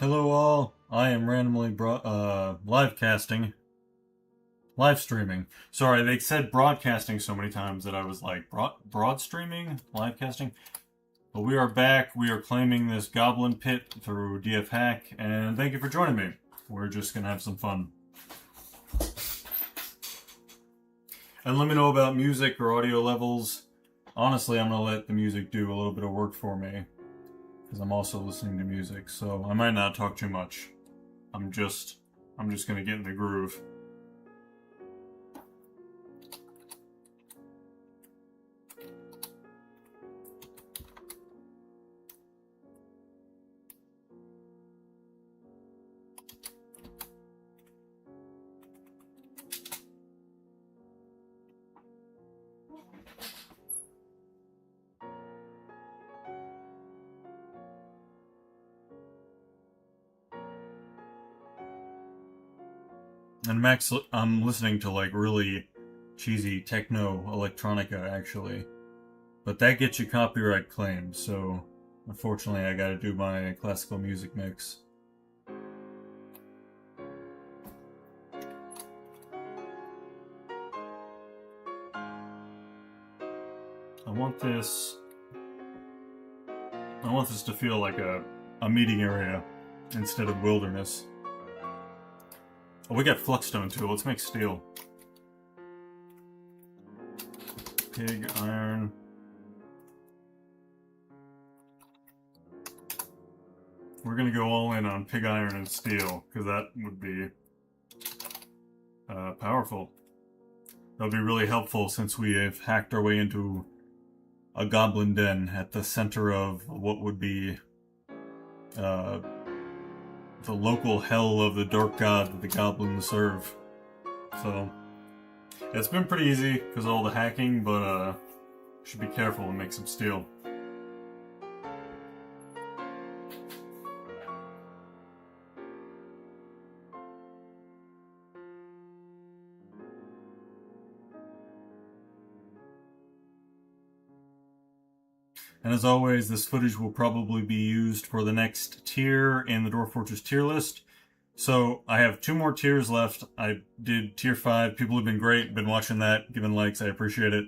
Hello all, I am randomly live streaming. Sorry, they said broadcasting so many times that I was like, broad streaming? Live casting? But we are back, we are claiming this Goblin pit through DF Hack, and thank you for joining me. We're just gonna have some fun. And let me know about music or audio levels. Honestly, I'm gonna let the music do a little bit of work for me, because I'm also listening to music, so I might not talk too much. I'm just gonna get in the groove. And Max, I'm listening to like really cheesy techno electronica actually, but that gets you copyright claimed, so unfortunately I gotta do my classical music mix. I want this to feel like a meeting area instead of wilderness. Oh, we got Fluxstone too. Let's make steel. Pig iron. We're gonna go all in on pig iron and steel, because that would be powerful. That would be really helpful since we have hacked our way into a goblin den at the center of what would be the local hell of the dark god that the goblins serve. So it's been pretty easy because of all the hacking, but should be careful and make some steel. And as always, this footage will probably be used for the next tier in the Dwarf Fortress tier list. So I have 2 more tiers left. I did tier 5. People have been great, been watching that, giving likes. I appreciate it.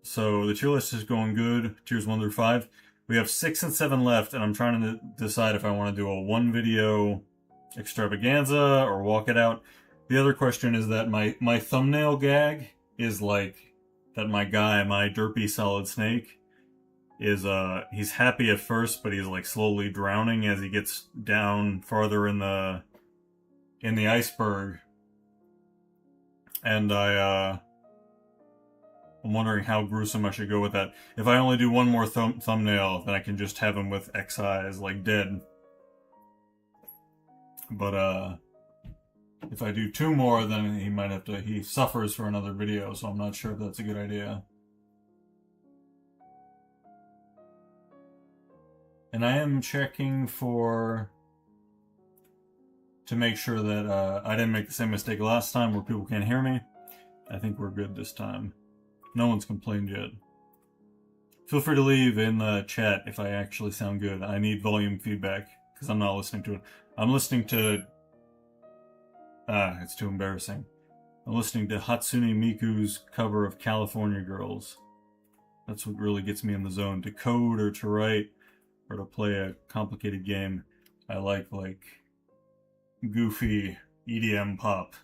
So the tier list is going good, tiers 1 through 5. We have 6 and 7 left, and I'm trying to decide if I want to do a 1 video extravaganza or walk it out. The other question is that my thumbnail gag is like that my guy, my derpy solid snake, is he's happy at first, but he's like slowly drowning as he gets down farther in the iceberg. And I'm wondering how gruesome I should go with that. If I only do 1 more thumbnail, then I can just have him with X eyes, like dead. But if I do 2 more, then he might have to, he suffers for another video, so I'm not sure if that's a good idea. And I am checking to make sure that I didn't make the same mistake last time where people can't hear me. I think we're good this time. No one's complained yet. Feel free to leave in the chat if I actually sound good. I need volume feedback, because I'm not listening to it. I'm listening to... it's too embarrassing. I'm listening to Hatsune Miku's cover of California Girls. That's what really gets me in the zone. To code or to write or to play a complicated game, I like goofy EDM pop.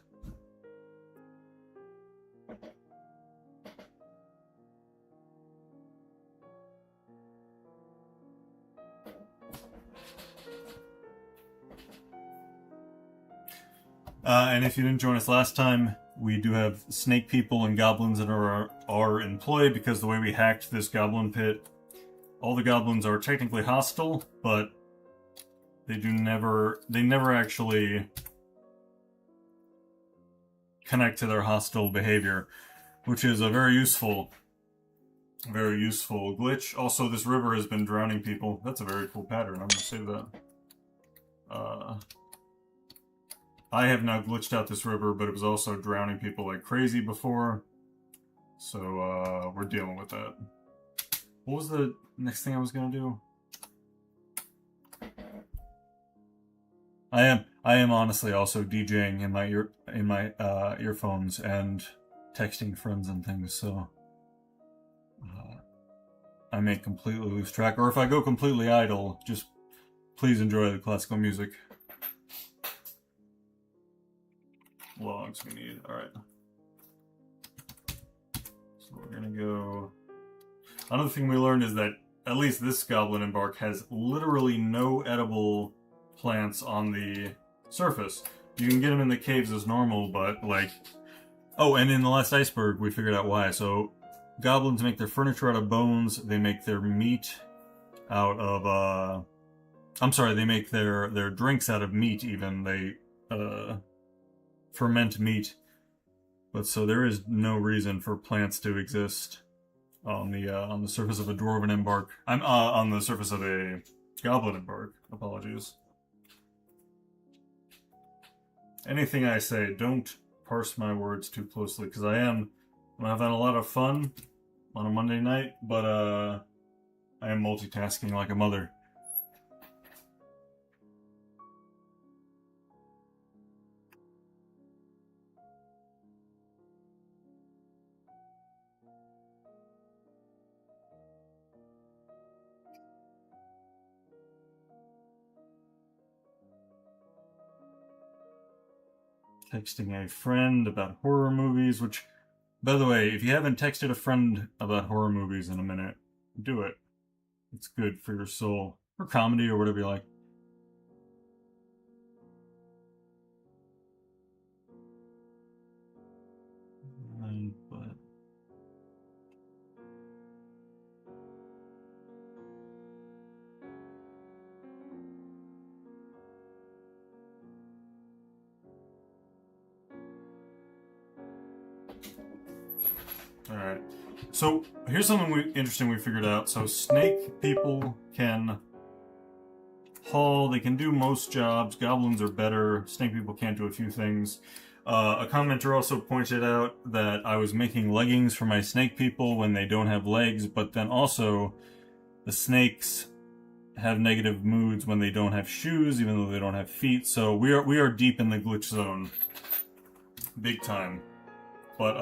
And if you didn't join us last time, we do have snake people and goblins that are in play, because the way we hacked this goblin pit, all the goblins are technically hostile, but they never actually connect to their hostile behavior, which is a very useful glitch. Also, this river has been drowning people. That's a very cool pattern. I'm gonna save that. I have now glitched out this river, but it was also drowning people like crazy before. So, we're dealing with that. What was the next thing I was gonna do? I am honestly also DJing in my earphones and texting friends and things, so I may completely lose track. Or if I go completely idle, just please enjoy the classical music. Logs we need. Alright. So we're gonna go... Another thing we learned is that at least this Goblin Embark has literally no edible plants on the surface. You can get them in the caves as normal, but like... Oh, and in the last iceberg we figured out why. So goblins make their furniture out of bones, they make their meat out of, I'm sorry, they make their drinks out of meat even. They, ferment meat. But so there is no reason for plants to exist on the surface of a dwarven embark. I'm, on the surface of a goblin embark. Apologies. Anything I say, don't parse my words too closely, because I'm having a lot of fun on a Monday night, but I am multitasking like a mother. Texting a friend about horror movies, which, by the way, if you haven't texted a friend about horror movies in a minute, do it. It's good for your soul. Or comedy, or whatever you like. But... Alright. So, here's something interesting we figured out. So, snake people can haul, they can do most jobs. Goblins are better. Snake people can't do a few things. A commenter also pointed out that I was making leggings for my snake people when they don't have legs, but then also the snakes have negative moods when they don't have shoes, even though they don't have feet. So we are deep in the glitch zone. Big time. But,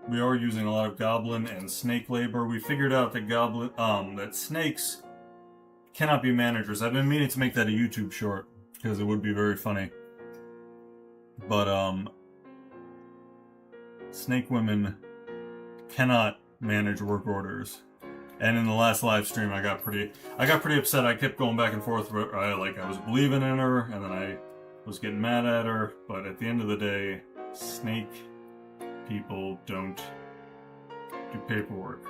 we are using a lot of goblin and snake labor. We figured out that that snakes cannot be managers. I've been meaning to make that a YouTube short, because it would be very funny. But, snake women cannot manage work orders. And in the last live stream, I got pretty upset. I kept going back and forth. I was believing in her, and then I was getting mad at her. But at the end of the day, snake people don't do paperwork.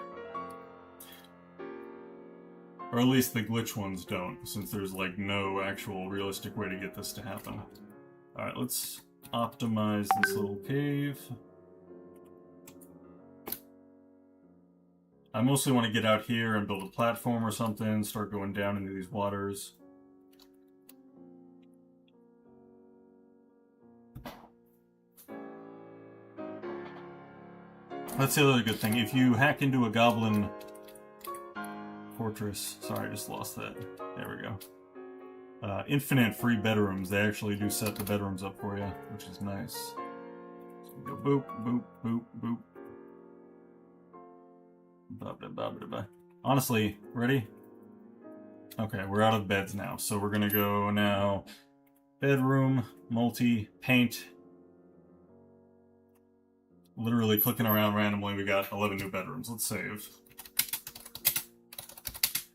Or at least the glitch ones don't, since there's like no actual realistic way to get this to happen. Alright, let's optimize this little cave. I mostly want to get out here and build a platform or something, start going down into these waters. That's the other good thing. If you hack into a Goblin Fortress... Sorry, I just lost that. There we go. Infinite free bedrooms. They actually do set the bedrooms up for you, which is nice. So we go boop, boop, boop, boop. Honestly, ready? Okay, we're out of beds now, so we're gonna go now bedroom, multi, paint. Literally clicking around randomly, we got 11 new bedrooms. Let's save.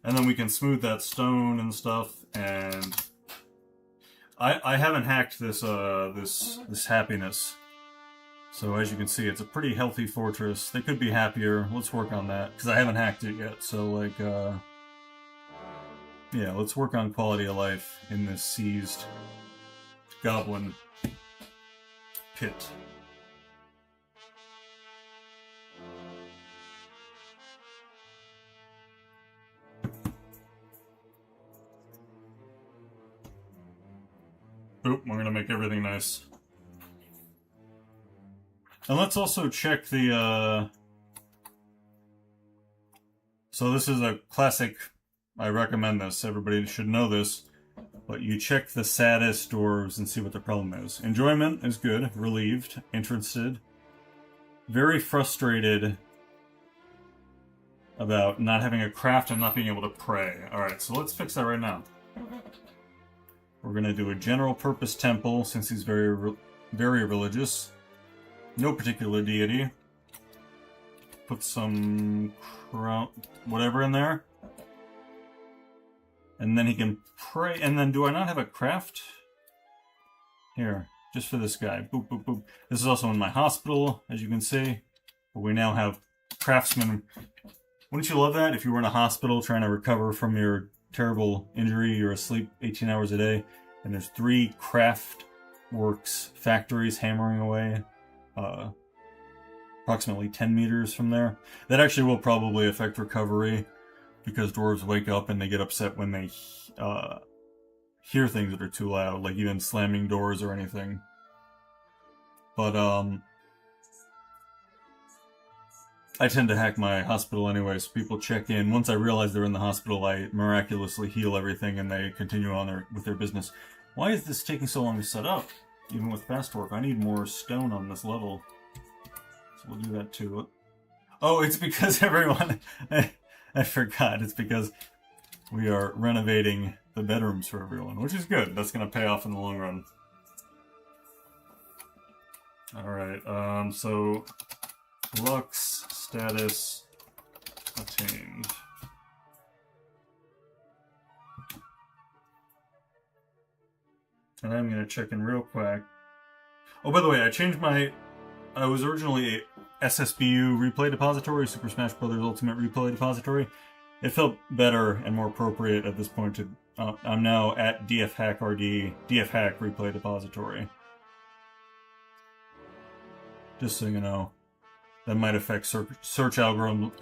And then we can smooth that stone and stuff, and I haven't hacked this this happiness. So as you can see, it's a pretty healthy fortress. They could be happier. Let's work on that, because I haven't hacked it yet. So, like, yeah, let's work on quality of life in this seized goblin pit. Boop, we're gonna make everything nice. And let's also check the, So this is a classic, I recommend this, everybody should know this. But you check the saddest dwarves and see what the problem is. Enjoyment is good. Relieved. Interested. Very frustrated about not having a craft and not being able to pray. Alright, so let's fix that right now. We're going to do a general purpose temple, since he's very religious. No particular deity. Put some whatever in there. And then he can pray. And then do I not have a craft? Here, just for this guy. Boop, boop, boop. This is also in my hospital, as you can see. But we now have craftsmen. Wouldn't you love that if you were in a hospital trying to recover from your terrible injury? You're asleep 18 hours a day. And there's 3 craft works factories hammering away. Approximately 10 meters from there. That actually will probably affect recovery, because dwarves wake up and they get upset when they hear things that are too loud, like even slamming doors or anything. But I tend to hack my hospital anyway, so people check in. Once I realize they're in the hospital, I miraculously heal everything and they continue on with their business. Why is this taking so long to set up? Even with fast work, I need more stone on this level. So we'll do that too. Oh, it's because everyone... I forgot. It's because we are renovating the bedrooms for everyone, which is good. That's going to pay off in the long run. Alright, so... Lux status attained. And I'm going to check in real quick. Oh, by the way, I changed my... I was originally a SSBU replay depository, Super Smash Bros. Ultimate replay depository. It felt better and more appropriate at this point to... I'm now at DFHackRD, DFHack replay depository. Just so you know. That might affect search algorithms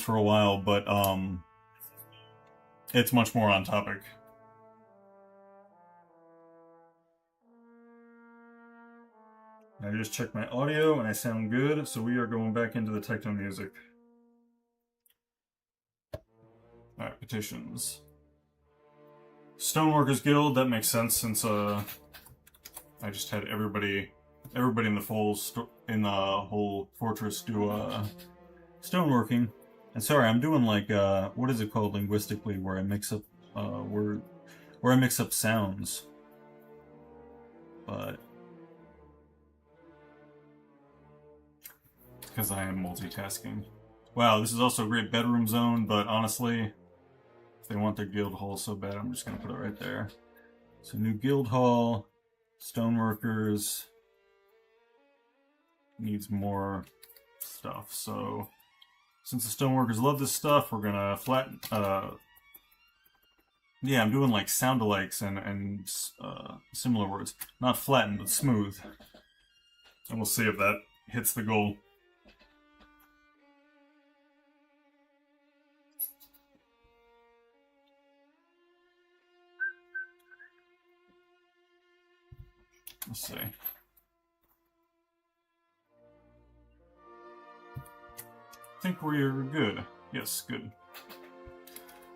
for a while, but it's much more on topic. I just checked my audio and I sound good, so we are going back into the techno music. Alright, petitions. Stoneworkers Guild, that makes sense since I just had everybody in the whole fortress do stoneworking. And sorry, I'm doing like what is it called linguistically, where I mix up where I mix up sounds. But it's because I am multitasking. Wow, this is also a great bedroom zone, but honestly, if they want their guild hall so bad, I'm just gonna put it right there. So new guild hall, stoneworkers. Needs more stuff, so since the stoneworkers love this stuff, we're gonna flatten. Yeah, I'm doing like sound-alikes and similar words, not flatten but smooth, and we'll see if that hits the goal. Let's see. I think we're good. Yes, good.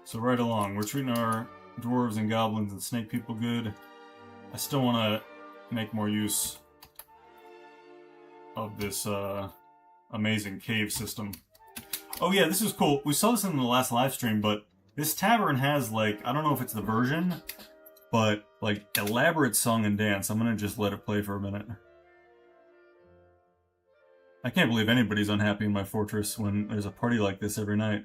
So right along, we're treating our dwarves and goblins and snake people good. I still want to make more use of this amazing cave system. Oh yeah, this is cool. We saw this in the last live stream, but this tavern has like, I don't know if it's the version, but like elaborate song and dance. I'm gonna just let it play for a minute. I can't believe anybody's unhappy in my fortress when there's a party like this every night.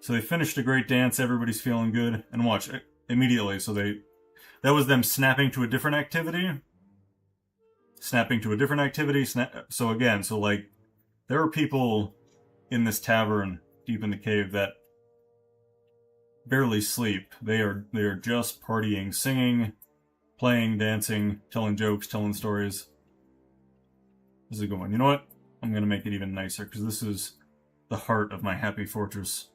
So they finished a great dance, everybody's feeling good, and watch, immediately, so that was them snapping to a different activity. Snapping to a different activity, so again, so like, there are people in this tavern, deep in the cave, that barely sleep. They are just partying, singing, playing, dancing, telling jokes, telling stories. This is going, you know what? I'm going to make it even nicer, because this is the heart of my happy fortress.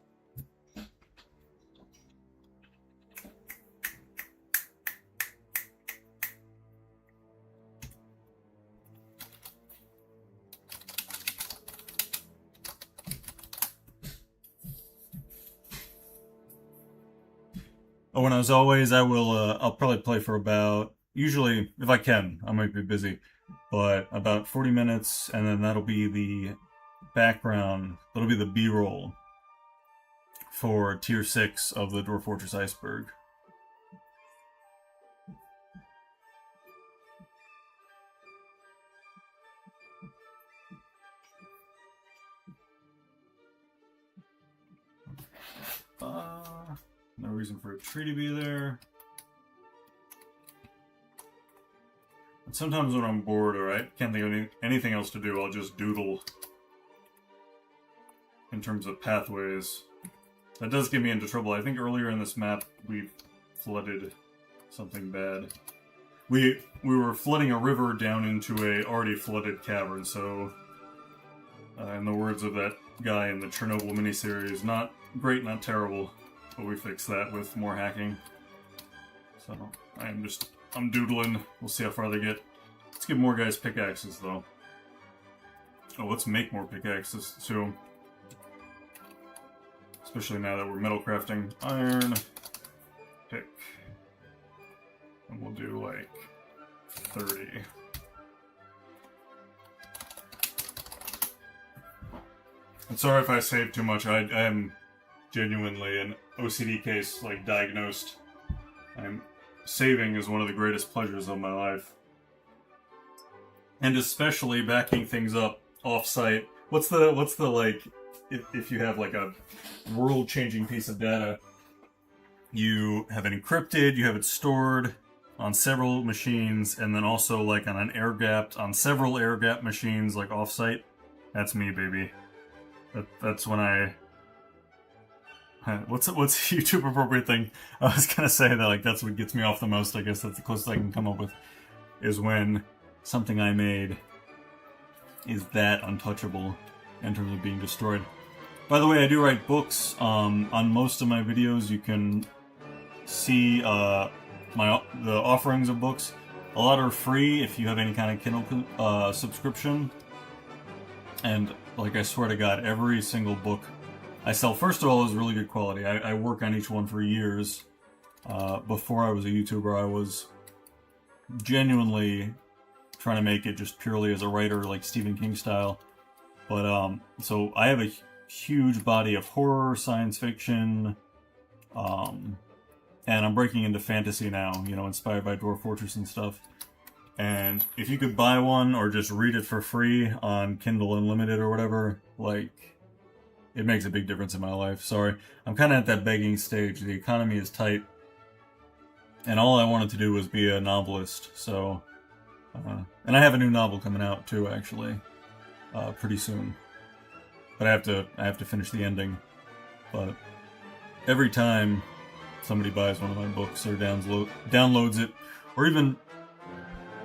Oh, and as always, I'll probably play for about, usually, if I can, I might be busy, but about 40 minutes, and then that'll be the background, that'll be the B-roll for Tier 6 of the Dwarf Fortress Iceberg. No reason for a tree to be there. And sometimes when I'm bored or I can't think of anything else to do, I'll just doodle in terms of pathways. That does get me into trouble. I think earlier in this map we flooded something bad. We were flooding a river down into a already flooded cavern, so in the words of that guy in the Chernobyl miniseries, not great, not terrible, but we fixed that with more hacking. So I'm doodling. We'll see how far they get. Let's give more guys pickaxes though. Oh, let's make more pickaxes too. Especially now that we're metal crafting. Iron, pick. And we'll do like 30. I'm sorry if I saved too much. I am genuinely an OCD case, like, diagnosed. Saving is one of the greatest pleasures of my life. And especially backing things up off-site. What's the like, if you have like a world-changing piece of data, you have it encrypted, you have it stored on several machines, and then also like on on several air-gapped machines, like off-site. That's me, baby. That's when I... What's a YouTube appropriate thing? I was gonna say that like that's what gets me off the most. I guess that's the closest I can come up with. Is when something I made is that untouchable in terms of being destroyed. By the way, I do write books. On most of my videos, you can see the offerings of books. A lot are free if you have any kind of Kindle subscription. And like I swear to God, every single book I sell, first of all, is really good quality. I work on each one for years. Before I was a YouTuber, I was genuinely trying to make it just purely as a writer, like Stephen King style. But, so I have a huge body of horror, science fiction, and I'm breaking into fantasy now, you know, inspired by Dwarf Fortress and stuff. And if you could buy one or just read it for free on Kindle Unlimited or whatever, like, it makes a big difference in my life. Sorry. I'm kind of at that begging stage. The economy is tight. And all I wanted to do was be a novelist, so... and I have a new novel coming out, too, actually. Pretty soon. But I have to finish the ending. But every time somebody buys one of my books or downloads it, or even,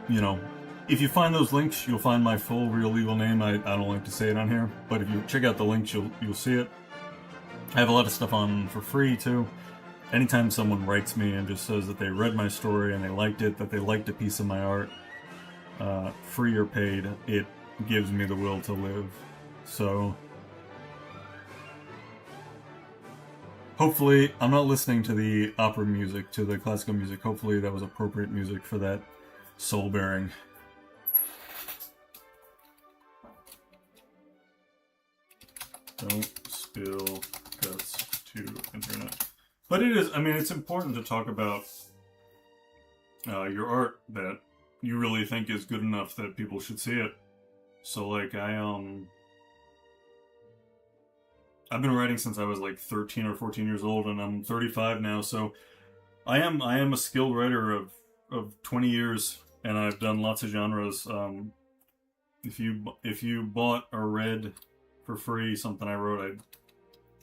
you know, if you find those links, you'll find my full real legal name. I don't like to say it on here, but if you check out the links, you'll see it. I have a lot of stuff on for free too. Anytime someone writes me and just says that they read my story and they liked it, that they liked a piece of my art, free or paid, it gives me the will to live. So hopefully, I'm not listening to the opera music, to the classical music. Hopefully that was appropriate music for that soul-bearing. Don't spill guts to internet. But it is, I mean, it's important to talk about your art that you really think is good enough that people should see it. So, like, I've been writing since I was like 13 or 14 years old, and I'm 35 now, so I am a skilled writer of 20 years, and I've done lots of genres. If you bought or read for free something I wrote, I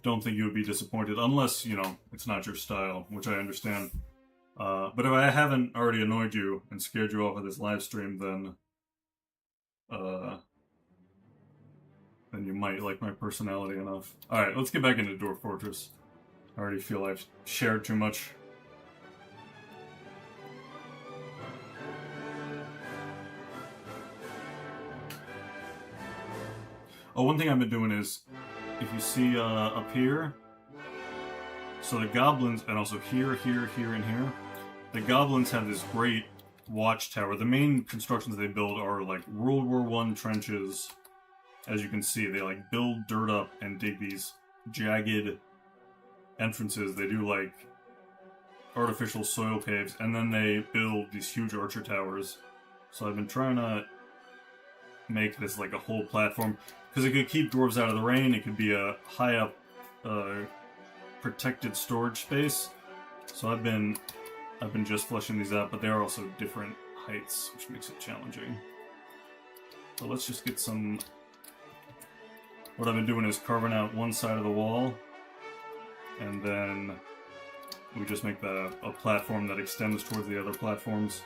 don't think you would be disappointed, unless, you know, it's not your style, which I understand. But if I haven't already annoyed you and scared you off of this live stream, then you might like my personality enough. Alright, let's get back into Dwarf Fortress. I already feel I've shared too much. Oh, one thing I've been doing is, if you see up here, So the goblins, and also here, here, here, and here, the goblins have this great watchtower. The main constructions they build are like World War I trenches. As you can see, they like build dirt up and dig these jagged entrances. They do like artificial soil caves, and then they build these huge archer towers. So I've been trying to make this like a whole platform, because it could keep dwarves out of the rain. It could be a high up protected storage space. So I've been just fleshing these out, but they are also different heights, which makes it challenging. So let's just get some... What I've been doing is carving out one side of the wall, and then we just make that a platform that extends towards the other platforms.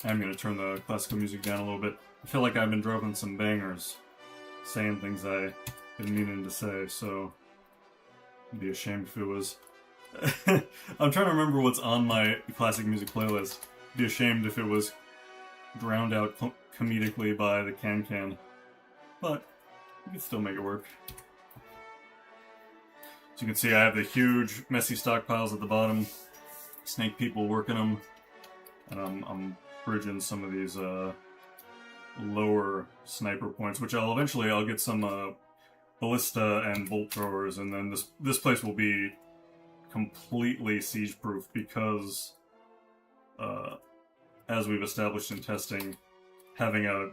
I'm going to turn the classical music down a little bit. I feel like I've been dropping some bangers, saying things I've been meaning to say, so I'd be ashamed if it was... I'm trying to remember what's on my classic music playlist. I'd be ashamed if it was drowned out comedically by the can-can. But we can still make it work. So you can see I have the huge, messy stockpiles at the bottom. Snake people working them. And I'm bridging some of these lower sniper points, which I'll get some ballista and bolt throwers, and then this place will be completely siege-proof because, as we've established in testing, having a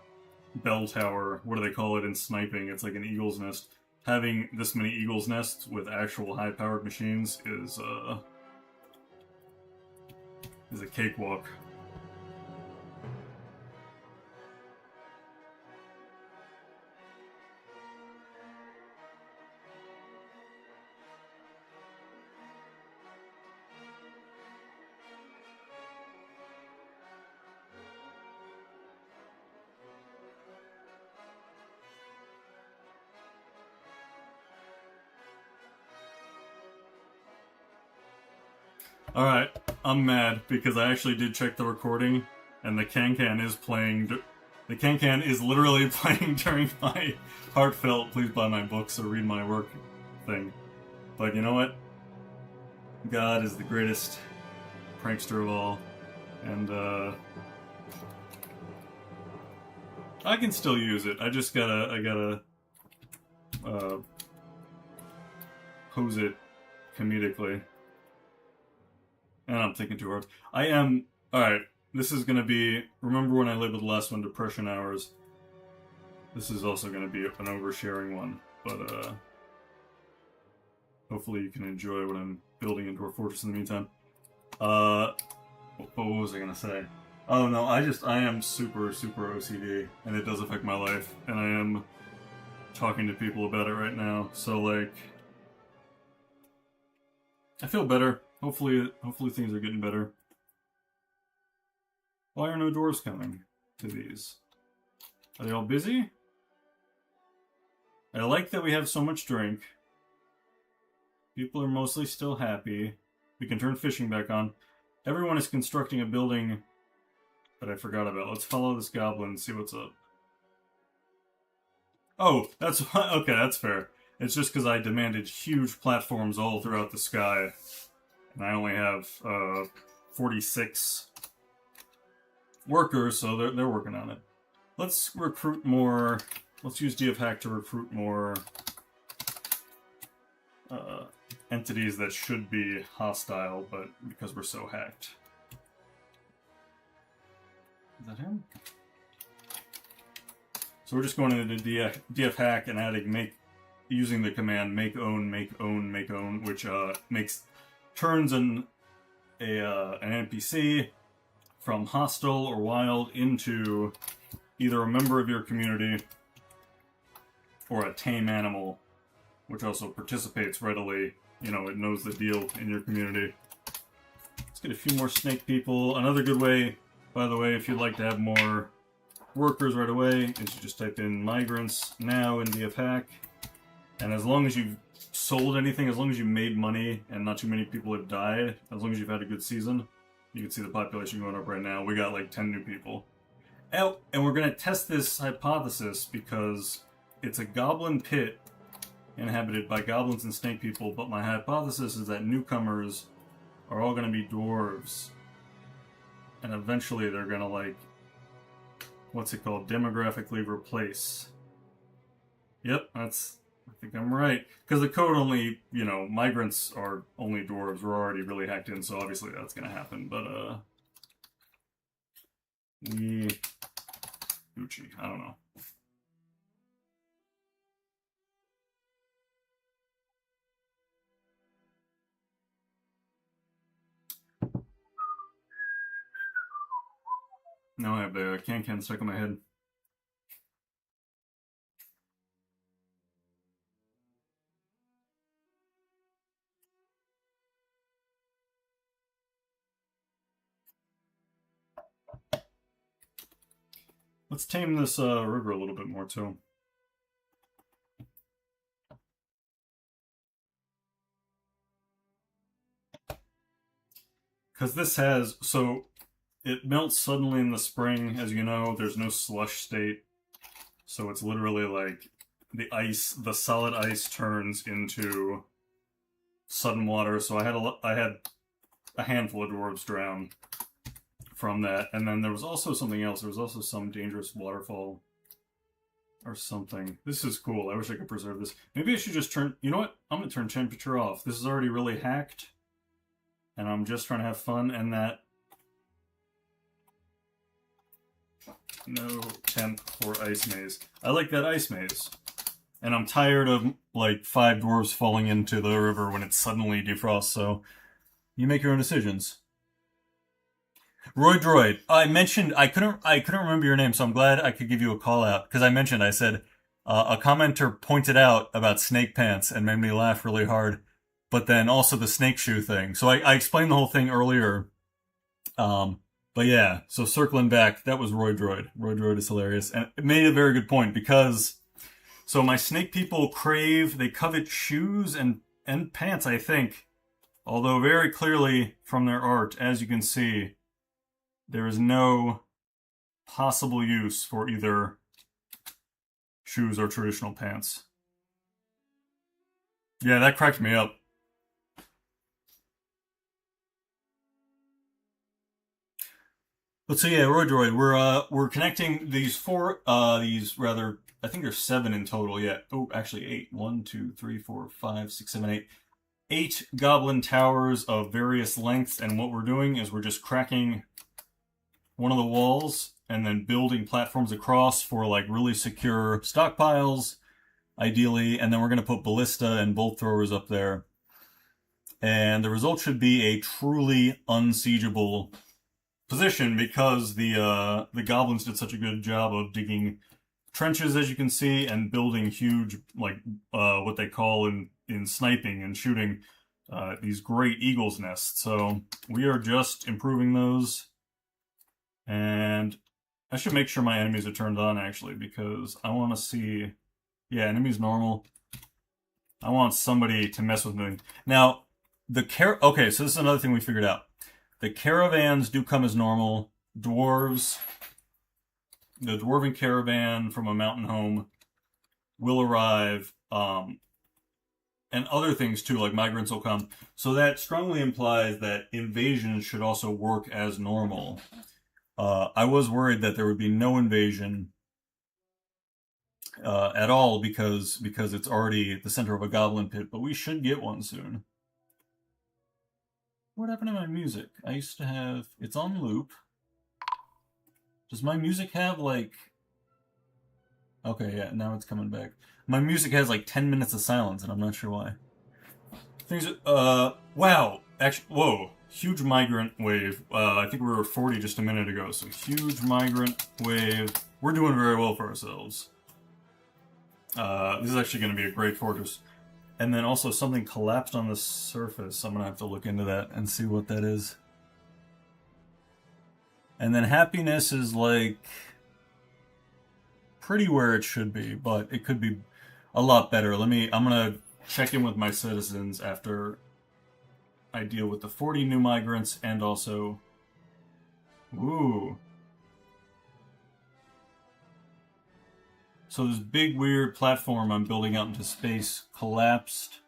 bell tower, what do they call it in sniping? It's like an eagle's nest. Having this many eagle's nests with actual high-powered machines is a cakewalk. Alright, I'm mad because I actually did check the recording, and the can-can is playing... The can-can is literally playing during my heartfelt please buy my books or read my work thing. But you know what? God is the greatest prankster of all, and I can still use it. I just gotta pose it comedically. And I'm thinking too hard. Alright, this is gonna be... Remember when I labeled the last one Depression Hours? This is also gonna be an oversharing one, but hopefully you can enjoy what I'm building in Dwarf Fortress in the meantime. What was I gonna say? Oh no, I am super OCD, and it does affect my life, and I am talking to people about it right now, so like... I feel better. Hopefully things are getting better. Why are no dwarves coming to these? Are they all busy? I like that we have so much drink. People are mostly still happy. We can turn fishing back on. Everyone is constructing a building that I forgot about. Let's follow this goblin and see what's up. Oh, that's... Okay, that's fair. It's just because I demanded huge platforms all throughout the sky. And I only have 46 workers, so they're working on it. Let's recruit more... Let's use DF Hack to recruit more entities that should be hostile, but because we're so hacked. Is that him? So we're just going into DF Hack and adding using the command make own, which turns an NPC from hostile or wild into either a member of your community or a tame animal, which also participates readily. You know, it knows the deal in your community. Let's get a few more snake people. Another good way, by the way, if you'd like to have more workers right away, is you just type in migrants now in DF Hack. And as long as you've sold anything, as long as you made money and not too many people have died, as long as you've had a good season, you can see the population going up right now. We got like 10 new people. Oh, and we're going to test this hypothesis because it's a goblin pit inhabited by goblins and snake people, but my hypothesis is that newcomers are all going to be dwarves. And eventually they're going to, like, what's it called? Demographically replace. Yep, I think I'm right. Because the code only, you know, migrants are only dwarves. We're already really hacked in, so obviously that's going to happen. But, Gucci, I don't know. Now I have the can stuck in my head. Let's tame this river a little bit more, too. Because this has... So, it melts suddenly in the spring, as you know. There's no slush state. So it's literally like the solid ice turns into sudden water. So I had a handful of dwarves drown from that. And then there was also something else. There was also some dangerous waterfall or something. This is cool. I wish I could preserve this. Maybe I should just turn... You know what? I'm going to turn temperature off. This is already really hacked. And I'm just trying to have fun. And that... No temp for ice maze. I like that ice maze. And I'm tired of, like, 5 dwarves falling into the river when it suddenly defrosts, so... You make your own decisions. Roy Droid, I mentioned, I couldn't remember your name, so I'm glad I could give you a call out. Because I said, a commenter pointed out about snake pants and made me laugh really hard. But then also the snake shoe thing. So I explained the whole thing earlier. But yeah, so circling back, that was Roy Droid. Roy Droid is hilarious. And it made a very good point because... So my snake people they covet shoes and pants, I think. Although very clearly from their art, as you can see, there is no possible use for either shoes or traditional pants. Yeah, that cracked me up. But so yeah, Roy Droid, we're connecting these I think there's 7 in total yet. Oh, actually 8. 1, 2, 3, 4, 5, 6, 7, 8. 8 goblin towers of various lengths, and what we're doing is we're just cracking one of the walls and then building platforms across for like really secure stockpiles, ideally, and then we're going to put ballista and bolt throwers up there. And the result should be a truly unsiegeable position because the goblins did such a good job of digging trenches, as you can see, and building huge, like, what they call in sniping and shooting, these great eagle's nests. So we are just improving those. And I should make sure my enemies are turned on, actually, because I want to see... Yeah, enemies normal. I want somebody to mess with me. Now, okay, so this is another thing we figured out. The caravans do come as normal. Dwarves... The dwarven caravan from a mountain home will arrive, and other things too, like migrants will come. So that strongly implies that invasions should also work as normal. I was worried that there would be no invasion at all because it's already the center of a goblin pit, but we should get one soon. What happened to my music? I used to have... It's on loop. Does my music have, like... Okay, yeah, now it's coming back. My music has, like, 10 minutes of silence, and I'm not sure why. Wow! Actually, whoa. Huge migrant wave. I think we were 40 just a minute ago, so huge migrant wave. We're doing very well for ourselves. This is actually going to be a great fortress. And then also something collapsed on the surface. I'm going to have to look into that and see what that is. And then happiness is, like, pretty where it should be, but it could be a lot better. I'm gonna check in with my citizens after I deal with the 40 new migrants and also... Ooh. So this big weird platform I'm building out into space collapsed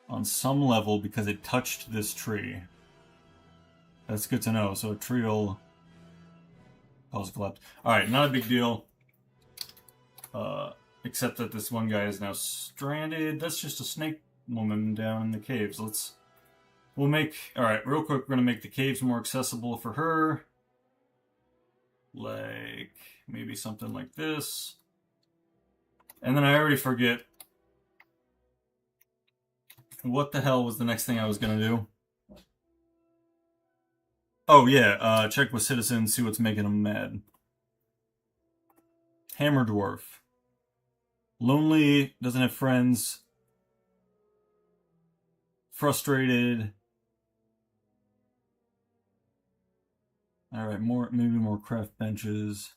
on some level because it touched this tree. That's good to know. So a tree will cause collapse. Alright, not a big deal. Except that this one guy is now stranded. That's just a snake woman down in the caves. We'll make... Alright, real quick, we're going to make the caves more accessible for her. Like, maybe something like this. And then I already forget... What the hell was the next thing I was going to do? Oh, yeah, check with citizens, see what's making them mad. Hammer Dwarf. Lonely, doesn't have friends. Frustrated. Alright, maybe more craft benches.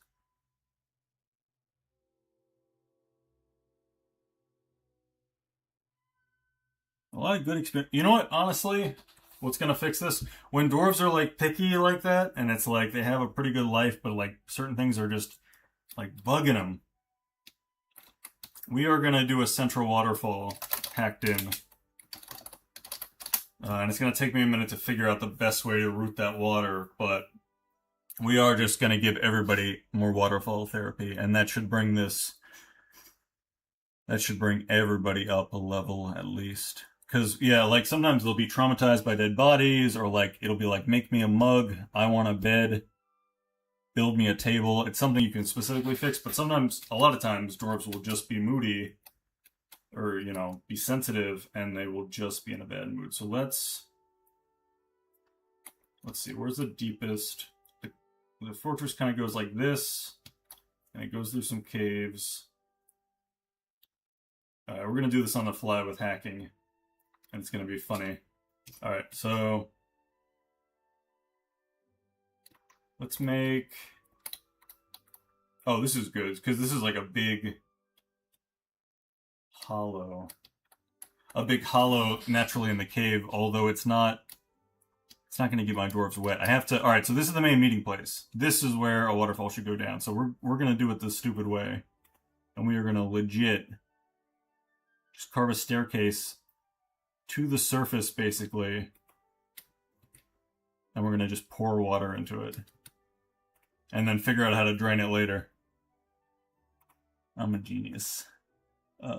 A lot of good experience. You know what, honestly, what's gonna fix this? When dwarves are like picky like that, and it's like they have a pretty good life, but like certain things are just like bugging them. We are going to do a central waterfall hacked in. And it's going to take me a minute to figure out the best way to route that water, but we are just going to give everybody more waterfall therapy, and that should bring everybody up a level at least. Because, yeah, like sometimes they'll be traumatized by dead bodies, or like it'll be like, make me a mug, I want a bed. Build me a table. It's something you can specifically fix, but sometimes, a lot of times, dwarves will just be moody, or, you know, be sensitive, and they will just be in a bad mood. So let's see, where's the deepest? The fortress kind of goes like this, and it goes through some caves. We're going to do this on the fly with hacking, and it's going to be funny. Alright, so... Let's make... Oh, this is good, because this is like a big hollow. A big hollow naturally in the cave, although it's not going to get my dwarves wet. I have to... Alright, so this is the main meeting place. This is where a waterfall should go down. So we're going to do it the stupid way. And we are going to legit just carve a staircase to the surface, basically. And we're going to just pour water into it. And then figure out how to drain it later. I'm a genius. Did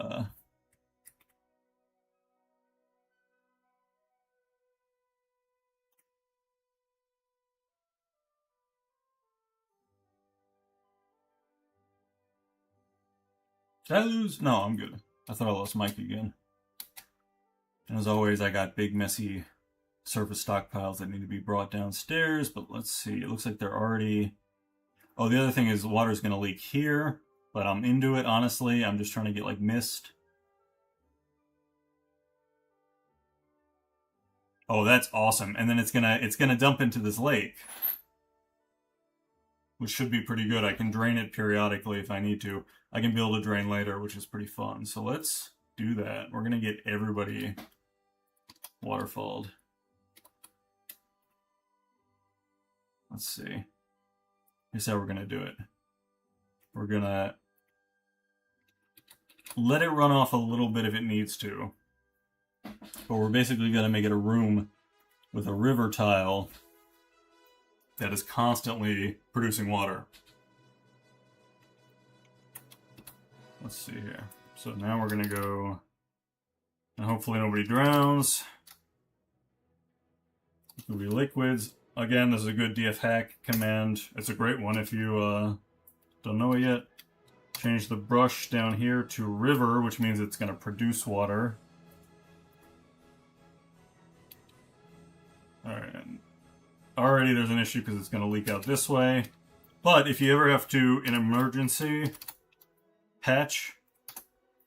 I lose? No, I'm good. I thought I lost Mike again. And as always, I got big, messy surface stockpiles that need to be brought downstairs. But let's see. It looks like they're already... Oh, the other thing is water's going to leak here. But I'm into it, honestly. I'm just trying to get, like, mist. Oh, that's awesome. And then it's gonna dump into this lake. Which should be pretty good. I can drain it periodically if I need to. I can build a drain later, which is pretty fun. So let's do that. We're gonna get everybody waterfalled. Let's see. Here's how we're gonna do it. We're gonna let it run off a little bit if it needs to. But we're basically gonna make it a room with a river tile that is constantly producing water. Let's see here. So now we're gonna go, and hopefully nobody drowns. It'll be liquids. Again, this is a good DF hack command. It's a great one if you don't know it yet. Change the brush down here to river, which means it's gonna produce water. Alright. Already there's an issue because it's going to leak out this way. But if you ever have to, in emergency, patch,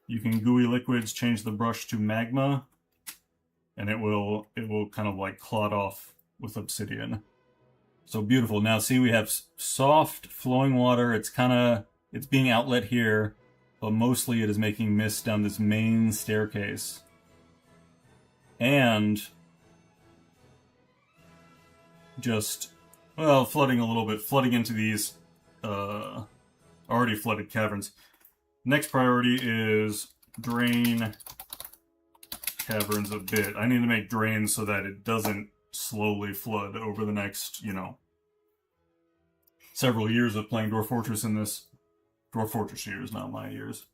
you can gooey liquids, change the brush to magma, and it will kind of like clot off with obsidian. So beautiful. Now see, we have soft flowing water. It's being outlet here, but mostly it is making mist down this main staircase. And just, well, flooding a little bit, flooding into these, already flooded caverns. Next priority is drain caverns a bit. I need to make drains so that it doesn't slowly flood over the next, you know, several years of playing Dwarf Fortress in this. Dwarf Fortress years, not my years.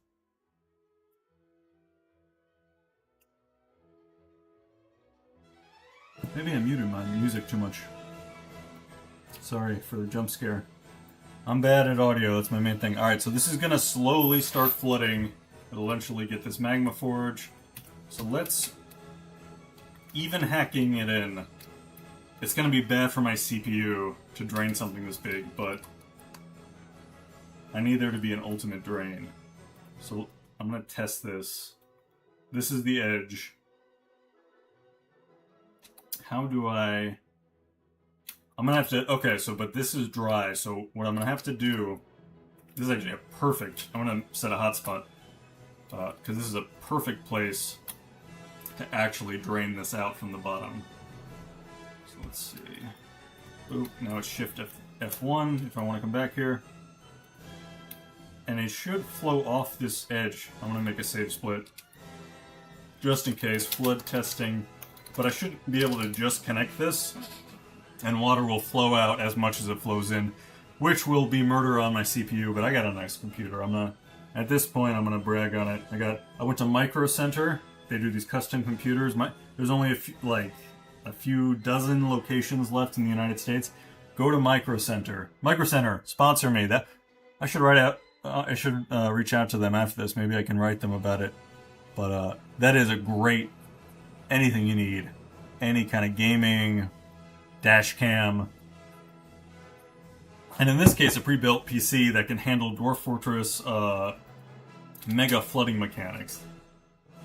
Maybe I muted my music too much. Sorry for the jump scare. I'm bad at audio, that's my main thing. Alright, so this is gonna slowly start flooding. It'll eventually get this magma forge. So let's... even hacking it in. It's gonna be bad for my CPU to drain something this big, but... I need there to be an ultimate drain. So I'm gonna test this. This is the edge. How do I... I'm gonna have to... Okay, so, but this is dry, so what I'm gonna have to do... This is actually a perfect... I'm gonna set a hotspot. Because this is a perfect place to actually drain this out from the bottom. So let's see... Oop, now it's Shift F1 if I want to come back here. And it should flow off this edge. I'm gonna make a save split. Just in case, flood testing. But I should be able to just connect this, and water will flow out as much as it flows in, which will be murder on my CPU, but I got a nice computer. I'm not... At this point, I'm gonna brag on it. I went to Micro Center. They do these custom computers. There's only a few dozen locations left in the United States. Go to Micro Center. Micro Center, sponsor me. I should write out... I should reach out to them after this. Maybe I can write them about it. But that is a great... anything you need. Any kind of gaming, dash cam. And in this case, a pre-built PC that can handle Dwarf Fortress mega flooding mechanics.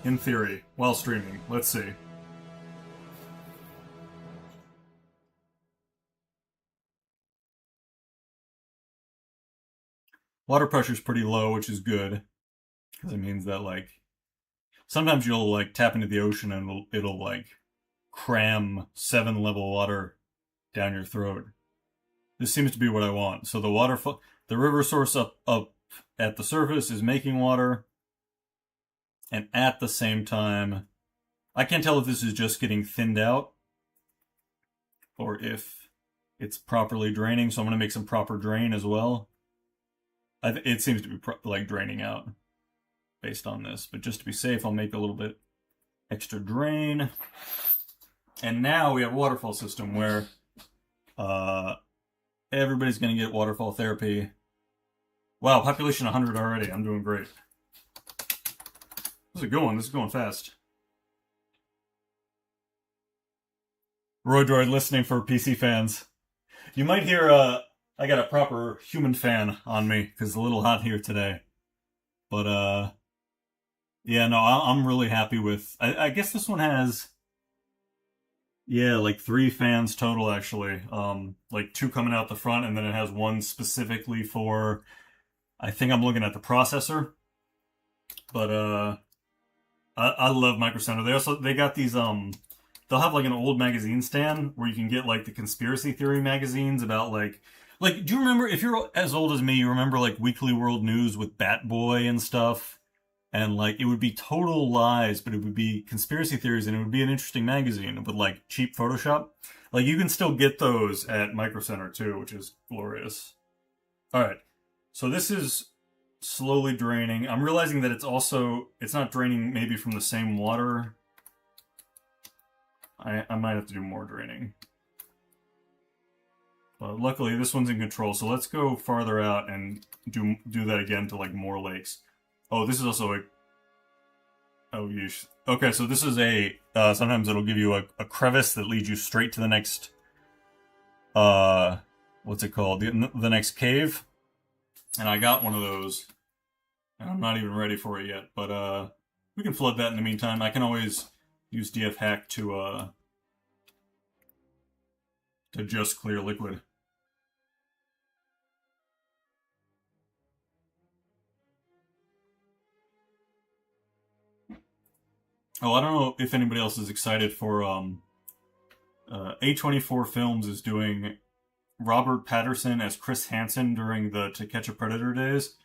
In theory, while streaming. Let's see. Water pressure's pretty low, which is good. Because it means that, like... Sometimes you'll, like, tap into the ocean and it'll like, cram 7-level water down your throat. This seems to be what I want. So the river source up at the surface is making water. And at the same time, I can't tell if this is just getting thinned out or if it's properly draining. So I'm going to make some proper drain as well. It seems to be like draining out based on this, but just to be safe, I'll make a little bit extra drain. And now we have a waterfall system where everybody's going to get waterfall therapy. Wow, population 100 already. I'm doing great. How's it going? This is going fast. Roy Droid listening for PC fans. You might hear I got a proper human fan on me because it's a little hot here today. But yeah, no, I'm really happy with... I guess this one has... Yeah, like 3 fans total, actually. Like 2 coming out the front, and then it has one specifically for... I think I'm looking at the processor. But, I love Micro Center. They got these, they'll have like an old magazine stand where you can get like the conspiracy theory magazines about like, do you remember, if you're as old as me, you remember like Weekly World News with Bat Boy and stuff? And like, it would be total lies, but it would be conspiracy theories, and it would be an interesting magazine with like cheap Photoshop. Like, you can still get those at Micro Center too, which is glorious. Alright, so this is slowly draining. I'm realizing that it's not draining maybe from the same water. I might have to do more draining. But luckily this one's in control, so let's go farther out and do that again to like more lakes. Oh, this is also a... Oh, yeesh. Okay, so this is a... sometimes it'll give you a crevice that leads you straight to the next... what's it called? The next cave. And I got one of those. And I'm not even ready for it yet. But, we can flood that in the meantime. I can always use DF hack to just clear liquid. Oh, I don't know if anybody else is excited for, A24 Films is doing Robert Patterson as Chris Hansen during the To Catch a Predator days.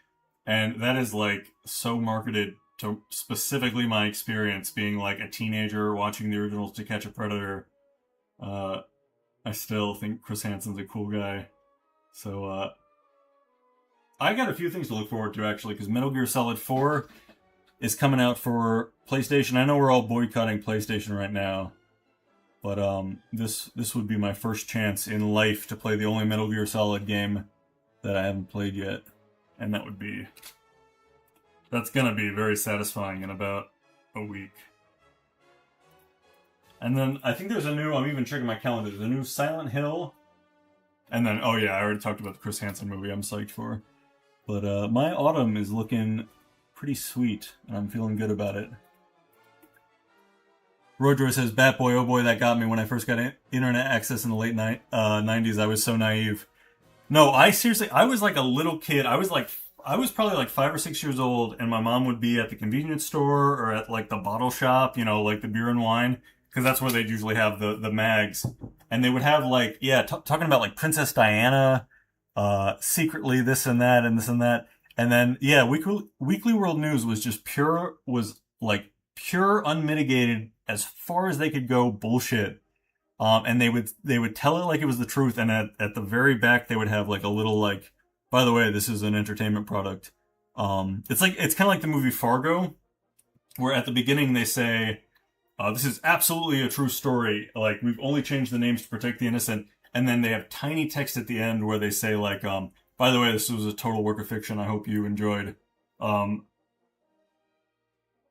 And that is like so marketed to specifically my experience being like a teenager watching the originals To Catch a Predator. I still think Chris Hansen's a cool guy. So I got a few things to look forward to actually, because Metal Gear Solid 4 is coming out for PlayStation. I know we're all boycotting PlayStation right now, but this would be my first chance in life to play the only Metal Gear Solid game that I haven't played yet, and that's gonna be very satisfying in about a week. And then I think there's I'm even checking my calendar, there's a new Silent Hill, and then, oh yeah, I already talked about the Chris Hansen movie I'm psyched for. But my autumn is looking pretty sweet, and I'm feeling good about it. Rodro says, Bat Boy, oh boy, that got me when I first got internet access in the late 90s. I was so naive. No, I was like a little kid. I was probably like 5 or 6 years old, and my mom would be at the convenience store or at like the bottle shop, like the beer and wine, because that's where they'd usually have the mags. And they would have like, talking about like Princess Diana, Secretly this and that and this and that. And then, Weekly World News was just pure unmitigated, as far as they could go, bullshit. And they would tell it like it was the truth, and at the very back they would have like a little like, by the way, this is an entertainment product. It's kind of like the movie Fargo, where at the beginning they say, this is absolutely a true story. Like, we've only changed the names to protect the innocent. And then they have tiny text at the end where they say like, by the way, this was a total work of fiction. I hope you enjoyed.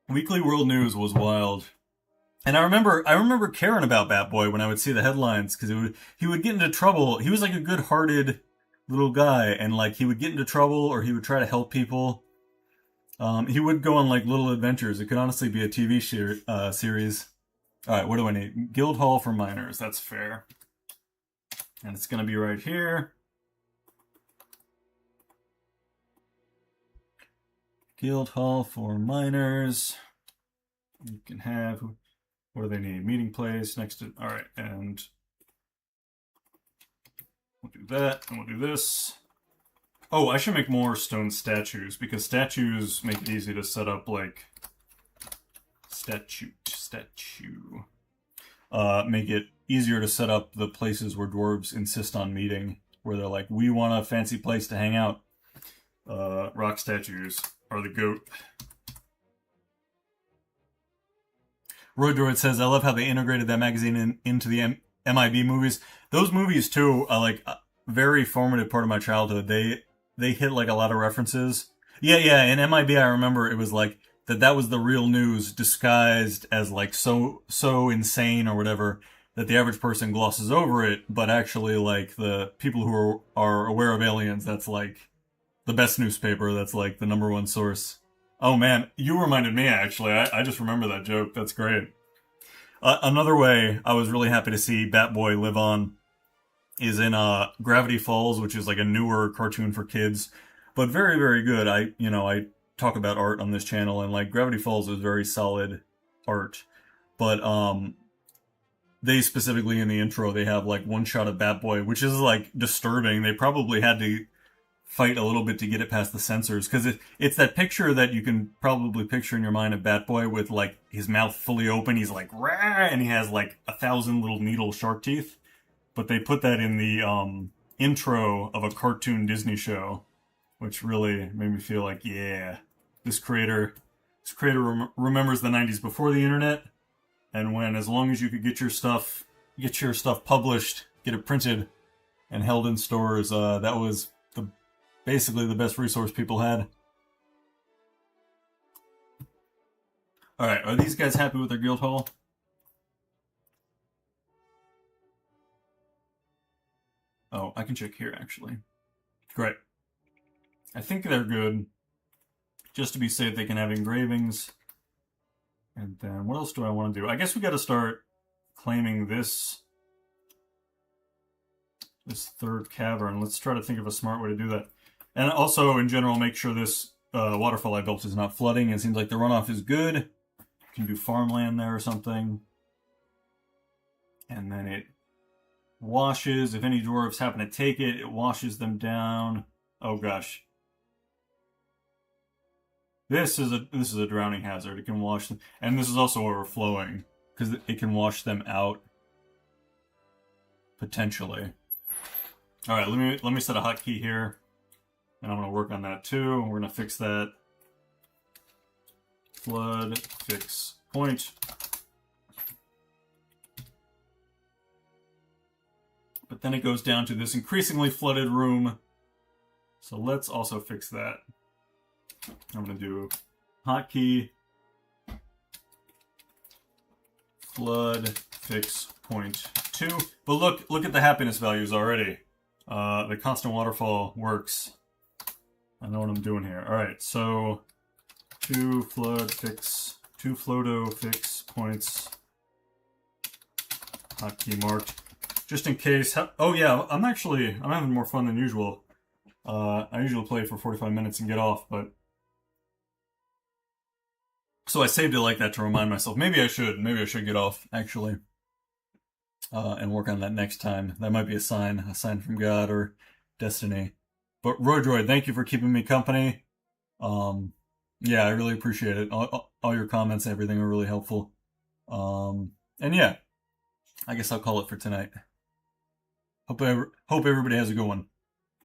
Weekly World News was wild. And I remember caring about Bat Boy when I would see the headlines, because he would get into trouble. He was like a good-hearted little guy, and like he would get into trouble or he would try to help people. He would go on like little adventures. It could honestly be a TV series. All right, what do I need? Guild Hall for Miners. That's fair. And it's going to be right here. Guild Hall for Miners. You can have... What do they need? Meeting place next to... Alright, and... We'll do that, and we'll do this. Oh, I should make more stone statues, because statues make it easy to set up, like... Statue. Make it easier to set up the places where dwarves insist on meeting, where they're like, we want a fancy place to hang out. Rock statues are the GOAT. Roy Droid says, I love how they integrated that magazine into the MIB movies. Those movies, too, are like a very formative part of my childhood. They hit like a lot of references. Yeah, in MIB I remember it was like, that was the real news disguised as like so insane or whatever that the average person glosses over it, but actually like the people who are aware of aliens, that's like the best newspaper, that's like the #1 source. Oh man, you reminded me actually, I just remember that joke, that's great. Another way I was really happy to see Batboy live on is in Gravity Falls, which is like a newer cartoon for kids, but very, very good. I talk about art on this channel, and like Gravity Falls is very solid art, but they specifically in the intro they have like one shot of Batboy, which is like disturbing. They probably had to fight a little bit to get it past the censors, because it's that picture that you can probably picture in your mind of Batboy with like his mouth fully open, he's like rah, and he has like 1,000 little needle shark teeth, but they put that in the intro of a cartoon Disney show, which really made me feel like, yeah, this creator remembers the 90s before the internet, and when, as long as you could get your stuff published, get it printed and held in stores, that was basically the best resource people had. Alright, are these guys happy with their guild hall? Oh, I can check here actually. Great. I think they're good. Just to be safe, they can have engravings. And then, what else do I want to do? I guess we got to start claiming this third cavern. Let's try to think of a smart way to do that. And also, in general, make sure this waterfall I built is not flooding. It seems like the runoff is good. You can do farmland there or something. And then it washes. If any dwarves happen to take it, it washes them down. Oh gosh. This is a drowning hazard. It can wash them, and this is also overflowing because it can wash them out potentially. All right, let me set a hotkey here, and I'm gonna work on that too. We're gonna fix that. Flood fix point. But then it goes down to this increasingly flooded room. So let's also fix that. I'm going to do hotkey flood fix point 2. But look at the happiness values already. The constant waterfall works. I know what I'm doing here. All right, so 2 flood fix, 2 floato fix points. Hotkey marked. Just in case. Oh yeah, I'm having more fun than usual. I usually play for 45 minutes and get off, but so I saved it like that to remind myself. Maybe I should get off actually, and work on that next time. That might be a sign from God or destiny. But Roydroid, thank you for keeping me company. Yeah, I really appreciate it. All your comments, everything are really helpful. And yeah, I guess I'll call it for tonight. Hope everybody has a good one.